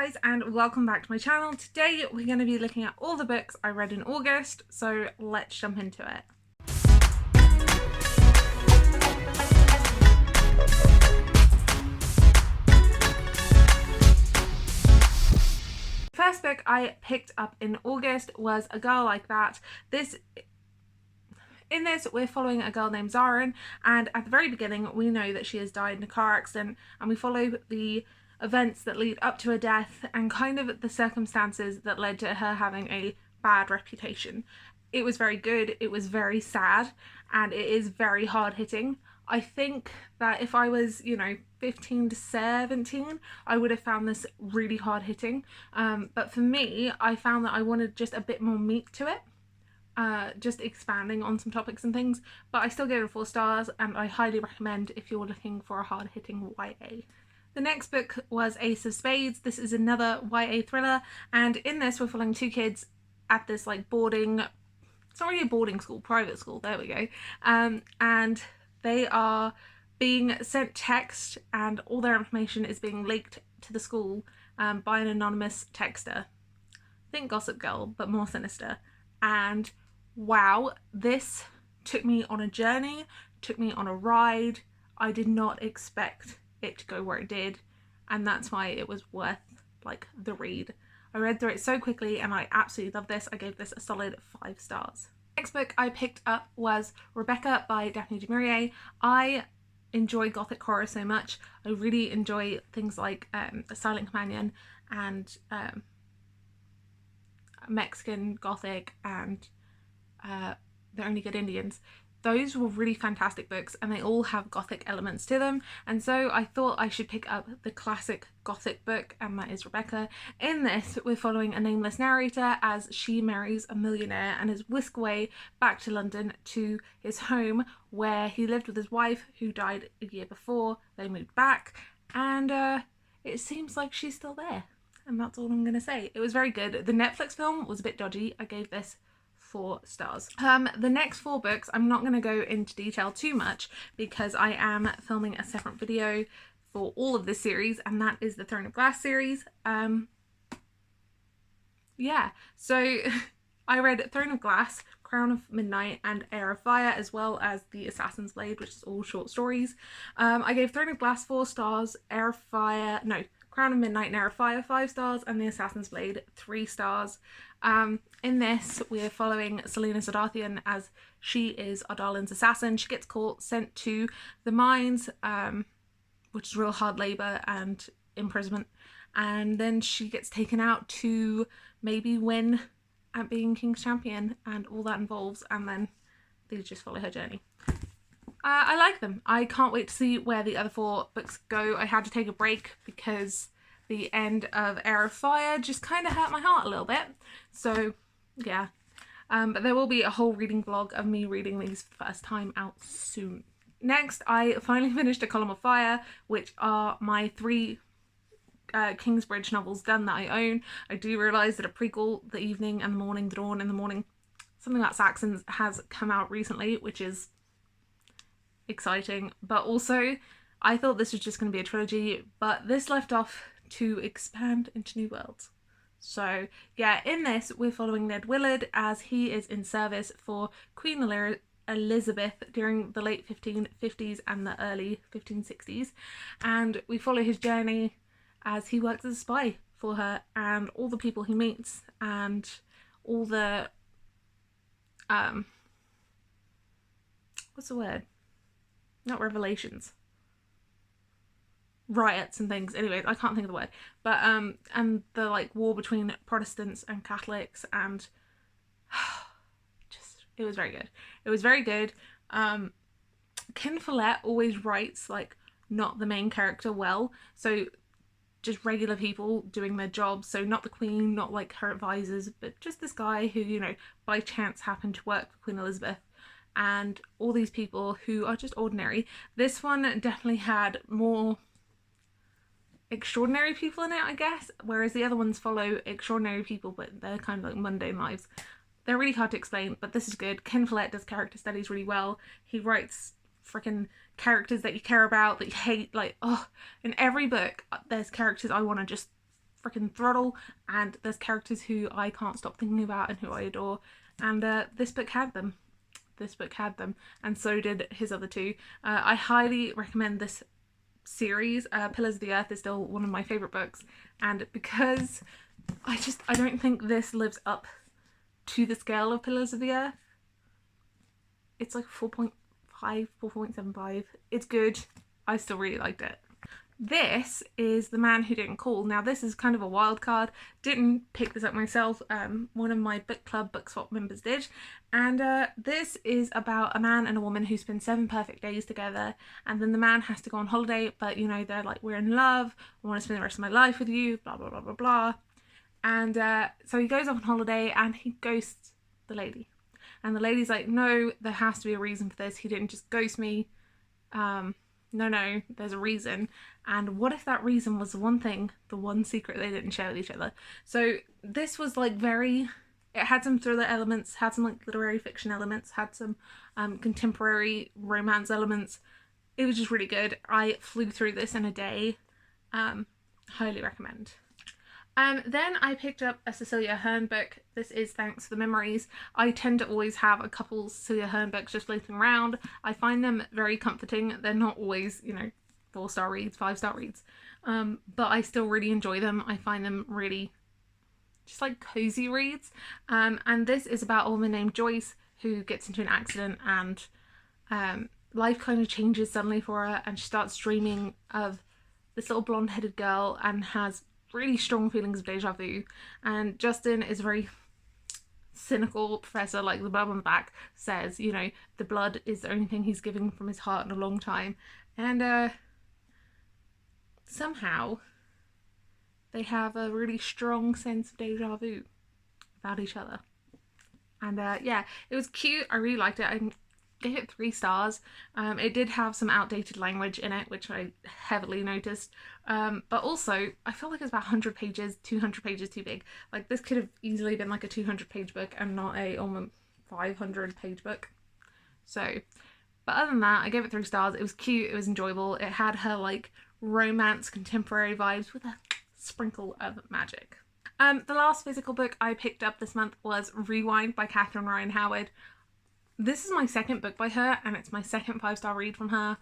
guys, and welcome back to my channel. Today we're going to be looking at all the books I read in August, so let's jump into it. First book I picked up in August was A Girl Like That. In this, we're following a girl named Zarin, and at the very beginning we know that she has died in a car accident, and we follow the events that lead up to her death and kind of the circumstances that led to her having a bad reputation. It was very good, it was very sad, and it is very hard hitting. I think that if I was, 15 to 17, I would have found this really hard hitting. But for me, I found that I wanted just a bit more meat to it. Just expanding on some topics and things, but I still gave it 4 stars, and I highly recommend if you're looking for a hard-hitting YA. The next book was Ace of Spades. This is another YA thriller, and in this we're following 2 kids at this it's not really a boarding school, private school, there we go, and they are being sent text, and all their information is being leaked to the school by an anonymous texter. Think Gossip Girl, but more sinister. And wow, this took me on a journey, took me on a ride. I did not expect it to go where it did, and that's why it was worth the read. I read through it so quickly and I absolutely love this. I gave this a solid 5 stars. Next book I picked up was Rebecca by Daphne du Maurier. I enjoy gothic horror so much. I really enjoy things like A Silent Companion and Mexican Gothic and They're Only Good Indians. Those were really fantastic books, and they all have gothic elements to them, and so I thought I should pick up the classic gothic book, and that is Rebecca. In this, we're following a nameless narrator as she marries a millionaire and is whisked away back to London to his home where he lived with his wife, who died a year before they moved back, and it seems like she's still there. And that's all I'm going to say. It was very good. The Netflix film was a bit dodgy. I gave this 4 stars. The next 4 books, I'm not going to go into detail too much because I am filming a separate video for all of this series, and that is the Throne of Glass series. Yeah, so I read Throne of Glass, Crown of Midnight, and Heir of Fire, as well as The Assassin's Blade, which is all short stories. I gave Throne of Glass 4 stars, Crown of Midnight and Heir of Fire 5 stars, and The Assassin's Blade 3 stars. In this, we're following Selena Sadathian as she is Ardalin's assassin. She gets caught, sent to the mines, which is real hard labour and imprisonment, and then she gets taken out to maybe win at being King's Champion and all that involves, and then they just follow her journey. I like them. I can't wait to see where the other 4 books go. I had to take a break because the end of Heir of Fire just kind of hurt my heart a little bit. So, yeah. But there will be a whole reading vlog of me reading these for the first time out soon. Next, I finally finished A Column of Fire, which are my 3 Kingsbridge novels done that I own. I do realise that a prequel, The Evening and the Morning, The Dawn and the Morning, something about Saxons, has come out recently, which is exciting, but also I thought this was just going to be a trilogy, but this left off to expand into new worlds. So yeah, in this we're following Ned Willard as he is in service for Queen Elizabeth during the late 1550s and the early 1560s, and we follow his journey as he works as a spy for her, and all the people he meets, and all the what's the word? Not revelations. Riots and things. Anyways, I can't think of the word. But and the war between Protestants and Catholics, and it was very good. It was very good. Ken Follett always writes not the main character well, so just regular people doing their jobs, so not the Queen, not her advisors, but just this guy who, by chance happened to work for Queen Elizabeth, and all these people who are just ordinary. This one definitely had more extraordinary people in it, I guess, whereas the other ones follow extraordinary people, but they're kind of mundane lives. They're really hard to explain, but this is good. Ken Follett does character studies really well. He writes freaking characters that you care about, that you hate. In every book, there's characters I want to just freaking throttle, and there's characters who I can't stop thinking about and who I adore, and this book had them. This book had them, and so did his other two. I highly recommend this series. Pillars of the Earth is still one of my favourite books, and because I don't think this lives up to the scale of Pillars of the Earth. It's like 4.5, 4.75. It's good. I still really liked it. This is The Man Who Didn't Call. Now this is kind of a wild card. Didn't pick this up myself. One of my book club book swap members did. And this is about a man and a woman who spend 7 perfect days together, and then the man has to go on holiday, but you know, they're like, we're in love, I want to spend the rest of my life with you, blah blah blah blah blah. And so he goes off on holiday and he ghosts the lady. And the lady's like, no, there has to be a reason for this. He didn't just ghost me. No, there's a reason. And what if that reason was the one thing, the one secret they didn't share with each other? So this was like it had some thriller elements, had some like literary fiction elements, had some contemporary romance elements. It was just really good. I flew through this in a day. Highly recommend. Then I picked up a Cecilia Ahern book. This is Thanks for the Memories. I tend to always have a couple Cecilia Ahern books just floating around. I find them very comforting. They're not always, you know, 4-star reads, 5-star reads. But I still really enjoy them. I find them really just like cozy reads. And this is about a woman named Joyce who gets into an accident, and life kind of changes suddenly for her, and she starts dreaming of this little blonde-headed girl and has really strong feelings of deja vu. And Justin is a very cynical professor, like the blood on the back says, you know, the blood is the only thing he's giving from his heart in a long time. And somehow they have a really strong sense of deja vu about each other. And yeah, it was cute. I really liked it. I gave it 3 stars. It did have some outdated language in it, which I heavily noticed. But also, I feel like it's about 100 pages, 200 pages too big. Like, this could have easily been like a 200-page book and not a almost 500-page book. So, but other than that, I gave it 3 stars. It was cute, it was enjoyable. It had her, like, romance, contemporary vibes with a sprinkle of magic. The last physical book I picked up this month was Rewind by Catherine Ryan Howard. This is my second book by her, and it's my second 5-star read from her.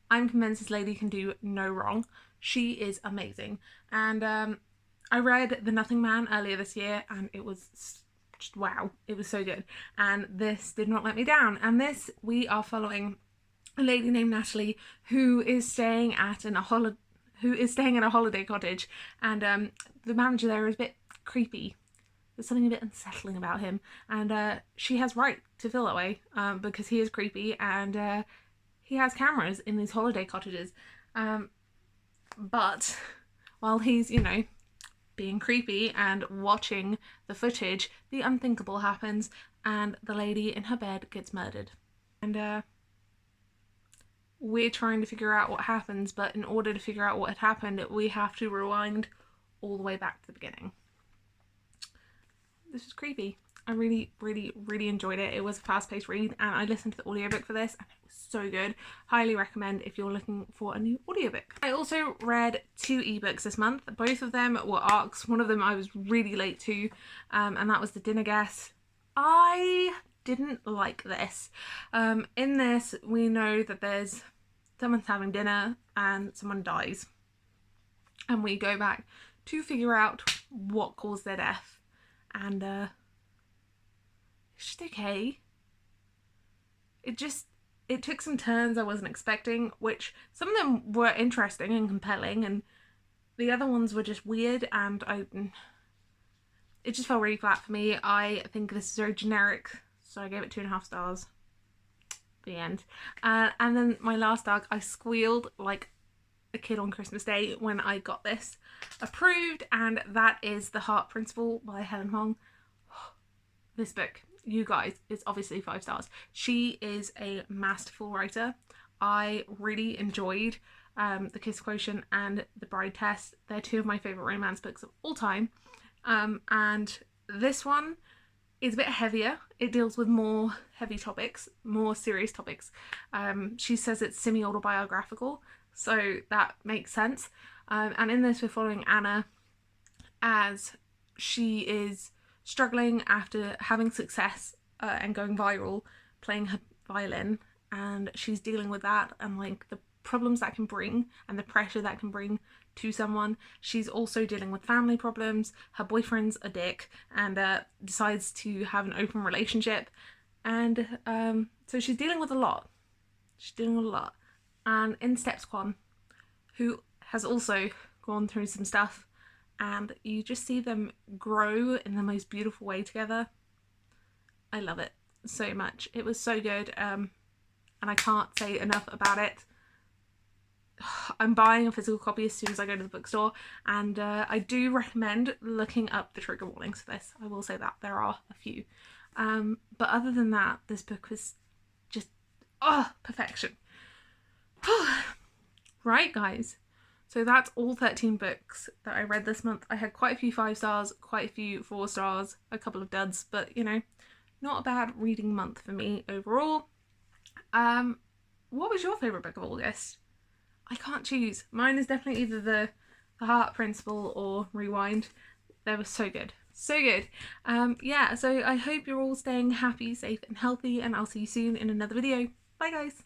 I'm convinced this lady can do no wrong. She is amazing. And I read The Nothing Man earlier this year, and it was just wow. It was so good. And this did not let me down. And this, we are following a lady named Natalie who is staying at a holiday cottage, and the manager there is a bit creepy. There's something a bit unsettling about him, and she has right to feel that way because he is creepy, and he has cameras in these holiday cottages. But while he's, you know, being creepy and watching the footage, the unthinkable happens, and the lady in her bed gets murdered. And we're trying to figure out what happens, but in order to figure out what had happened, we have to rewind all the way back to the beginning. This was creepy. I really, really, really enjoyed it. It was a fast-paced read, and I listened to the audiobook for this, and it was so good. Highly recommend if you're looking for a new audiobook. I also read 2 ebooks this month. Both of them were ARCs. One of them I was really late to, and that was The Dinner Guest. I didn't like this. In this, we know that someone's having dinner and someone dies, and we go back to figure out what caused their death. And it's just okay. It took some turns I wasn't expecting, which some of them were interesting and compelling, and the other ones were just weird, and it just felt really flat for me. I think this is very generic, so I gave it 2.5 stars. The end. And then my last arc, I squealed like a kid on Christmas Day when I got this approved, and that is The Heart Principle by Helen Hong. This book, you guys, is obviously 5 stars. She is a masterful writer. I really enjoyed The Kiss Quotient and The Bride Test. They're 2 of my favourite romance books of all time. And this one is a bit heavier. It deals with more heavy topics, more serious topics. She says it's semi-autobiographical, so that makes sense. And in this, we're following Anna, as she is struggling after having success and going viral playing her violin, and she's dealing with that and like the problems that can bring and the pressure that can bring to someone. She's also dealing with family problems. Her boyfriend's a dick and decides to have an open relationship, and so she's dealing with a lot. She's dealing with a lot. And in steps Kwon, who has also gone through some stuff, and you just see them grow in the most beautiful way together. I love it so much. It was so good, and I can't say enough about it. I'm buying a physical copy as soon as I go to the bookstore, and I do recommend looking up the trigger warnings for this. I will say that there are a few, but other than that, this book was just perfection. Right, guys, so that's all 13 books that I read this month. I had quite a few 5 stars, quite a few 4 stars, a couple of duds, but you know, not a bad reading month for me overall. What was your favourite book of August? I can't choose. Mine is definitely either the Heart Principle or Rewind. They were so good. So good. Yeah, so I hope you're all staying happy, safe and healthy, and I'll see you soon in another video. Bye guys.